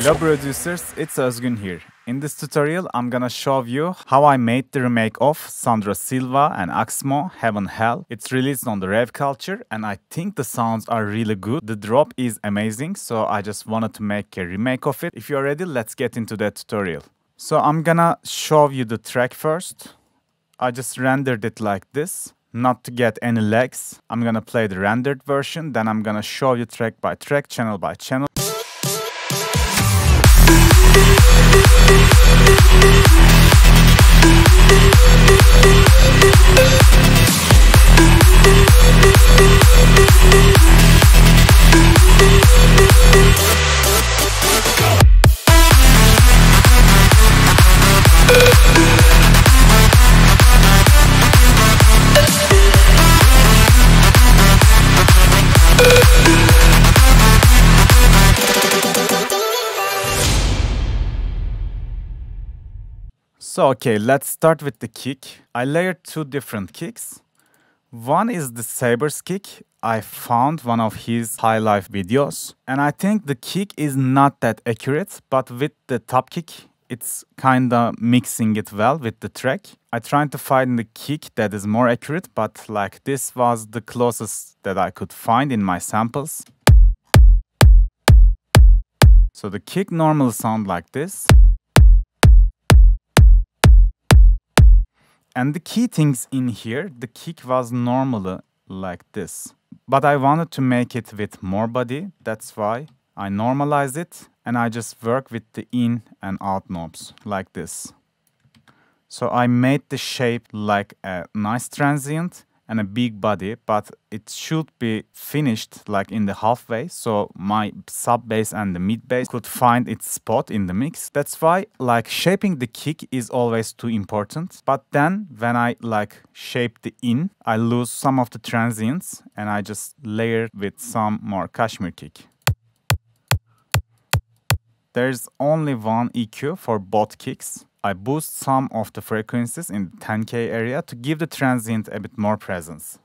Hello producers, it's Özgün here. In this tutorial, I'm gonna show you how I made the remake of Sandro Silva and AXMO, Heaven Hell. It's released on the Rave culture and I think the sounds are really good. The drop is amazing, so I just wanted to make a remake of it. If you're ready, let's get into that tutorial. So I'm gonna show you the track first. I just rendered it like this, not to get any lags. I'm gonna play the rendered version, then I'm gonna show you track by track, channel by channel. So okay, let's start with the kick. I layered two different kicks. One is the Saber's kick. I found one of his high life videos. And I think the kick is not that accurate, but with the top kick, it's kinda mixing it well with the track. I tried to find the kick that is more accurate, but like this was the closest that I could find in my samples. So the kick normally sounds like this. And the key things in here, the kick was normally like this. But I wanted to make it with more body. That's why I normalize it and I just work with the in and out knobs like this. So I made the shape like a nice transient and a big body, but it should be finished like in the halfway, so my sub bass and the mid bass could find its spot in the mix. That's why like shaping the kick is always too important. But then when I like shape the in, I lose some of the transients and I just layer with some more Kashmir kick. There's only one EQ for both kicks. I boost some of the frequencies in the 10K area to give the transient a bit more presence.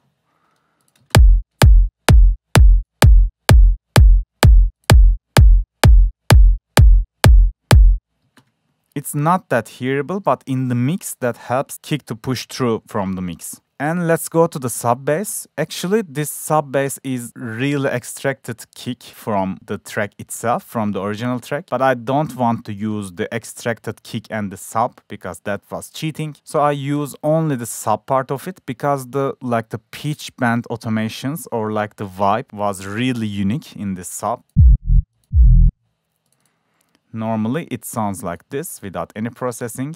It's not that hearable, but in the mix that helps kick to push through from the mix. And let's go to the sub bass. Actually, this sub bass is really extracted kick from the track itself, from the original track. But I don't want to use the extracted kick and the sub because that was cheating. So I use only the sub part of it because the pitch bend automations or like the vibe was really unique in the sub. Normally it sounds like this without any processing.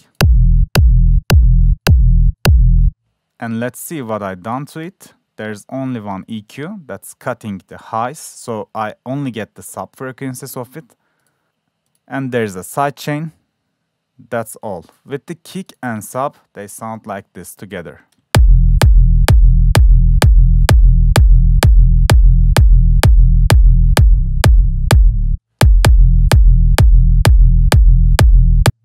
And let's see what I done to it. There's only one EQ that's cutting the highs, so I only get the sub frequencies of it. And there's a sidechain. That's all. With the kick and sub, they sound like this together.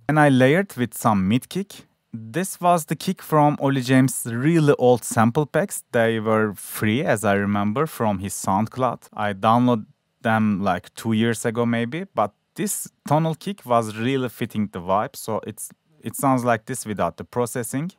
And I layered with some mid kick. This was the kick from Oli James' really old sample packs. They were free, as I remember, from his SoundCloud. I downloaded them like 2 years ago maybe, but this tonal kick was really fitting the vibe, so it sounds like this without the processing.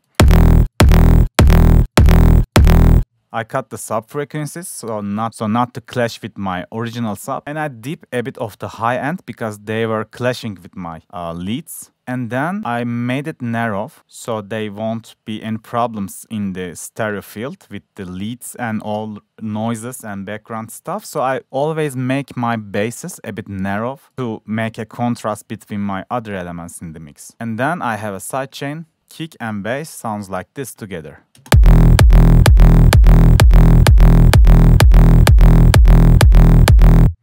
I cut the sub frequencies, so not to clash with my original sub. And I dip a bit of the high end because they were clashing with my leads. And then I made it narrow, so they won't be any problems in the stereo field with the leads and all noises and background stuff. So I always make my basses a bit narrow to make a contrast between my other elements in the mix. And then I have a sidechain. Kick and bass sounds like this together.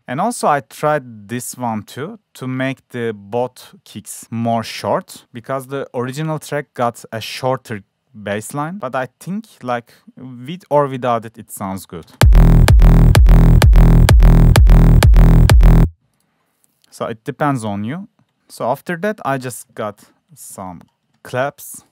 And also I tried this one too, to make the both kicks more short, because the original track got a shorter bass line, but I think like with or without it, it sounds good. So it depends on you. So after that, I just got some claps.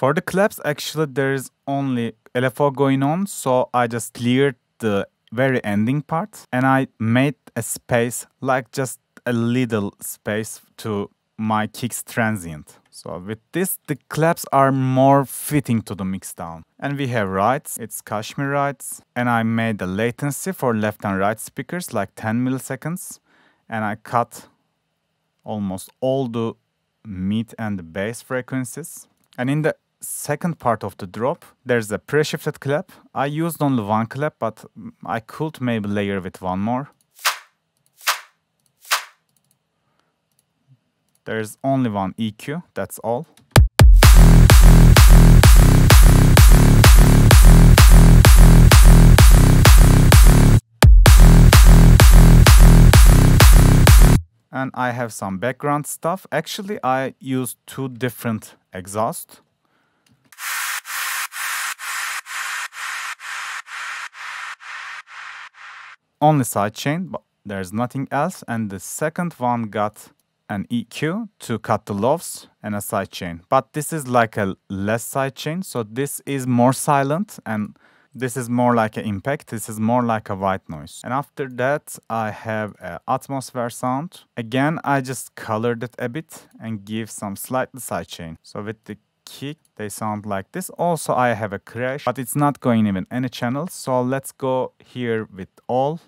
For the claps, actually there is only LFO going on, so I just cleared the very ending part and I made a space, like just a little space to my kicks transient. So with this, the claps are more fitting to the mixdown. And we have rights, it's Kashmir rights. And I made the latency for left and right speakers like 10 milliseconds. And I cut almost all the mid and the bass frequencies. And in the second part of the drop, there's a pre-shifted clap. I used only one clap, but I could maybe layer with one more. There's only one EQ, that's all. And I have some background stuff. Actually, I used two different exhausts. Only sidechain, but there's nothing else. And the second one got an EQ to cut the lows and a sidechain. But this is like a less sidechain, so this is more silent and this is more like an impact. This is more like a white noise. And after that, I have an atmosphere sound. Again, I just colored it a bit and give some slightly sidechain. So with the kick, they sound like this. Also, I have a crash, but it's not going even any channels. So let's go here with all.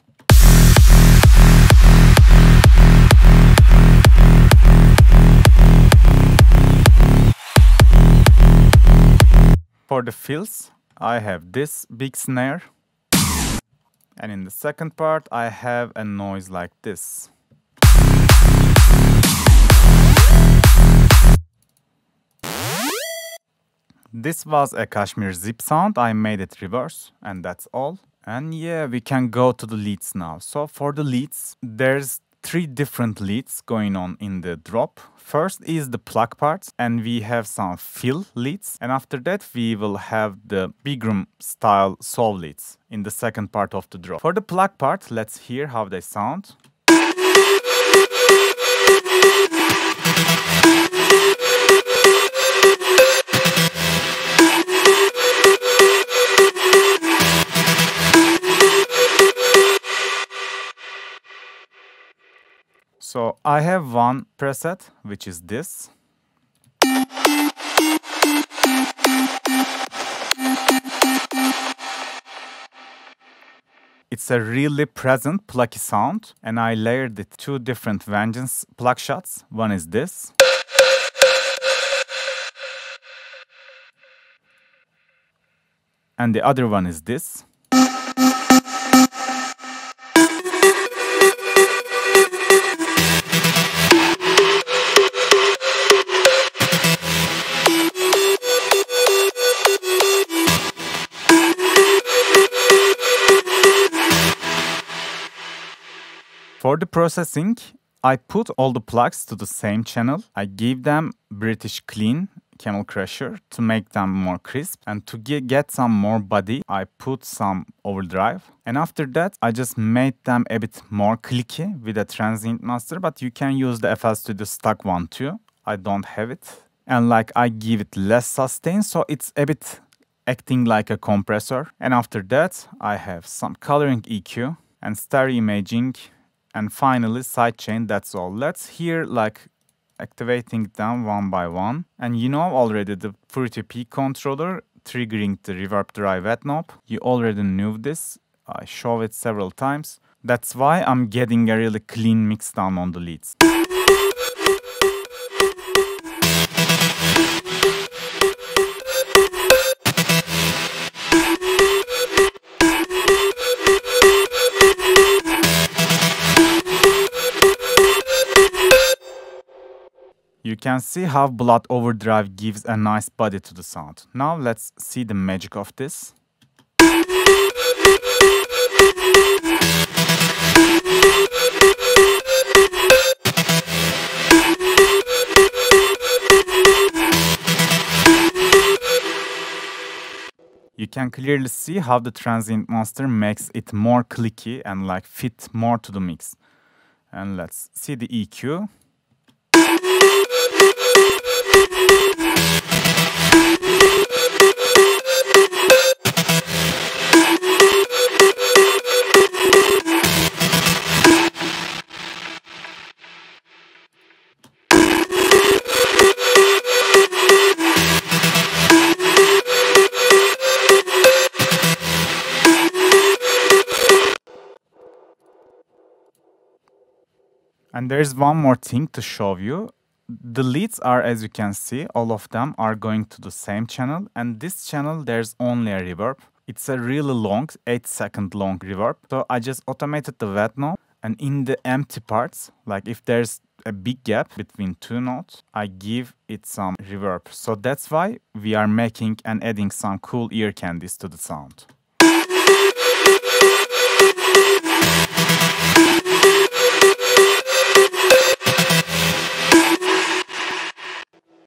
For the fills, I have this big snare. And in the second part, I have a noise like this. This was a Kashmir zip sound. I made it reverse, and that's all. And yeah, we can go to the leads now. So for the leads, there's three different leads going on in the drop. First is the plug parts, and we have some fill leads. And after that, we will have the big room style soul leads in the second part of the drop. For the plug part, let's hear how they sound. So I have one preset, which is this. It's a really present, plucky sound, and I layered it two different Vengeance plug shots. One is this. And the other one is this. For the processing, I put all the plugs to the same channel. I gave them British clean camel crusher to make them more crisp, and to get some more body, I put some overdrive. And after that, I just made them a bit more clicky with a transient master, but you can use the FL Studio stock one too. I don't have it. And like I give it less sustain, so it's a bit acting like a compressor. And after that, I have some coloring EQ and stereo imaging. And finally, sidechain, that's all. Let's hear like activating them one by one. And you know already the Fruity Peak controller triggering the reverb drive at knob. You already knew this. I show it several times. That's why I'm getting a really clean mix down on the leads. You can see how Blood Overdrive gives a nice body to the sound. Now let's see the magic of this. You can clearly see how the transient master makes it more clicky and like fit more to the mix. And let's see the EQ. And there's one more thing to show you. The leads are, as you can see, all of them are going to the same channel, and this channel there's only a reverb. It's a really long, 8-second long reverb. So I just automated the wet note, and in the empty parts, like if there's a big gap between two notes, I give it some reverb. So that's why we are making and adding some cool ear candies to the sound.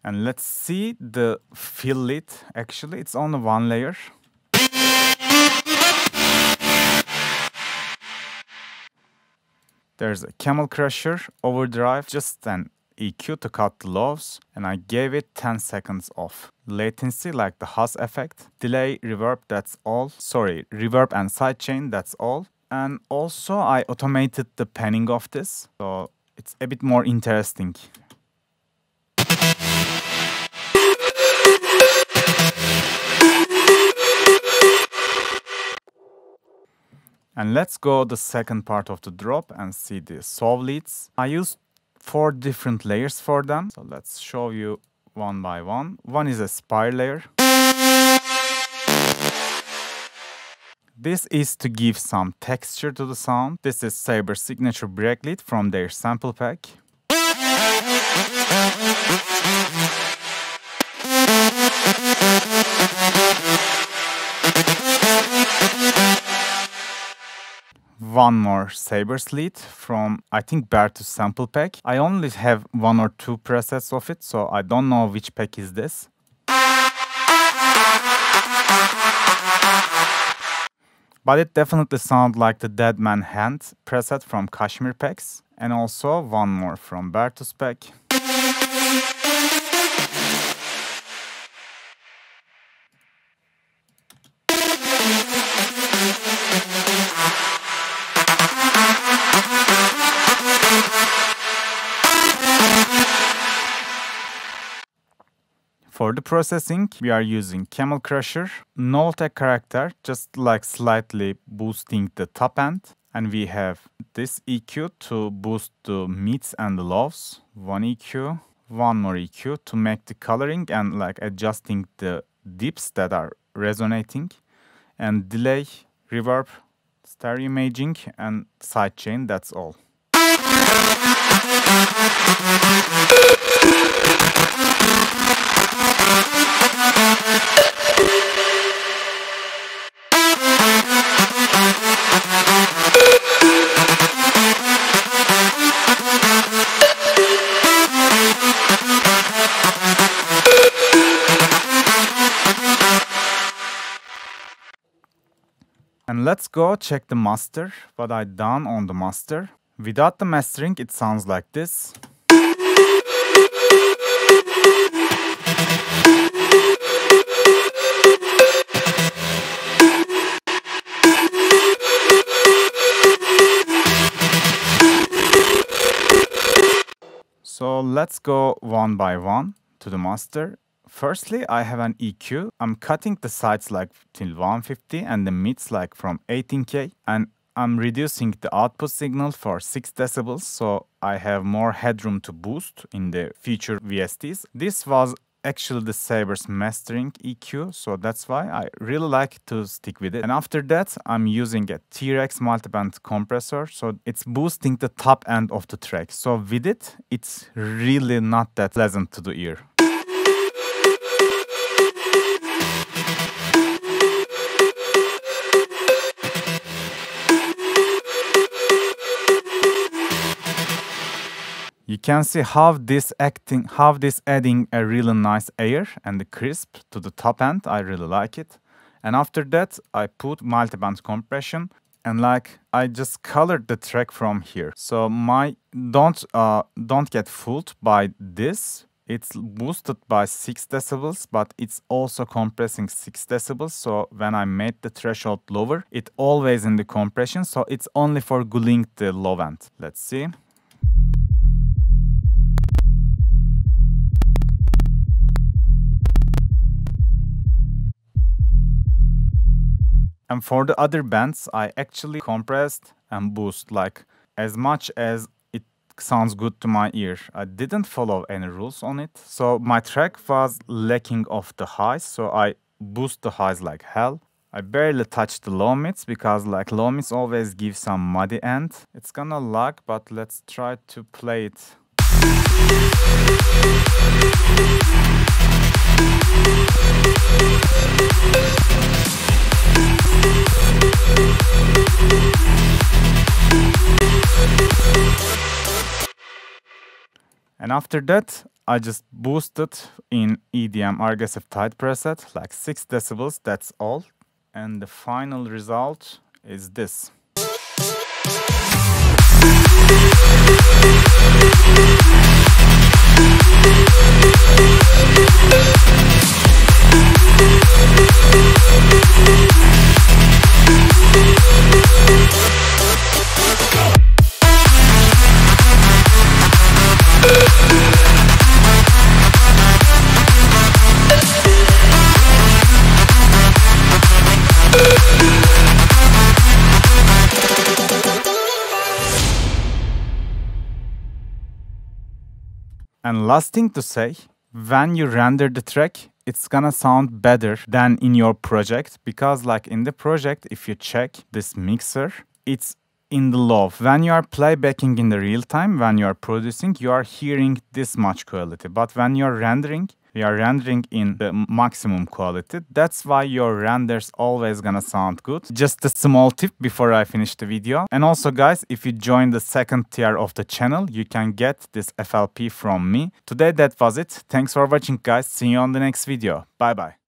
And let's see the fill lead. Actually, it's only one layer. There's a camel crusher, overdrive, just an EQ to cut the lows, and I gave it 10 seconds of latency, like the Haas effect. Delay, reverb, that's all. Sorry, reverb and sidechain, that's all. And also I automated the panning of this, so it's a bit more interesting. And let's go the second part of the drop and see the solve leads. I used 4 different layers for them. So let's show you one by one. One is a spire layer. This is to give some texture to the sound. This is Saber signature break lead from their sample pack. One more Saber's lead from, I think, Bertus sample pack. I only have 1 or 2 presets of it, so I don't know which pack is this. But it definitely sounds like the Dead Man Hand preset from Kashmir packs. And also one more from Bertus pack. For the processing, we are using Camel Crusher, null tag character, just like slightly boosting the top end. And we have this EQ to boost the mids and the lows. One EQ, one more EQ to make the coloring and like adjusting the dips that are resonating. And delay, reverb, stereo imaging, and sidechain, that's all. And let's go check the master, what I done on the master. Without the mastering, it sounds like this. So let's go one by one to the master. Firstly, I have an EQ. I'm cutting the sides like till 150 and the mids like from 18K. And I'm reducing the output signal for 6 decibels, so I have more headroom to boost in the future VSTs. This was actually the Saber's mastering EQ, so that's why I really like to stick with it. And after that, I'm using a T-Rex multiband compressor, so it's boosting the top end of the track. So with it, it's really not that pleasant to the ear. You can see how this adding a really nice air and the crisp to the top end. I really like it. And after that, I put multiband compression and like I just colored the track from here. So don't get fooled by this. It's boosted by 6 decibels, but it's also compressing 6 decibels. So when I made the threshold lower, it always in the compression. So it's only for cooling the low end. Let's see. And for the other bands, I actually compressed and boost like as much as it sounds good to my ear. I didn't follow any rules on it. So my track was lacking of the highs, so I boost the highs like hell. I barely touched the low mids because like low mids always give some muddy end. It's gonna lag, but let's try to play it. And after that, I just boosted in EDM aggressive tight preset, like 6 decibels, that's all. And the final result is this. And last thing to say, when you render the track, it's gonna sound better than in your project, because like in the project, if you check this mixer, it's in the low. When you are playbacking in the real time, when you are producing, you are hearing this much quality. But when you're rendering, we are rendering in the maximum quality. That's why your renders always gonna sound good. Just a small tip before I finish the video. And also guys, if you join the second tier of the channel, you can get this FLP from me. Today that was it. Thanks for watching guys. See you on the next video. Bye bye.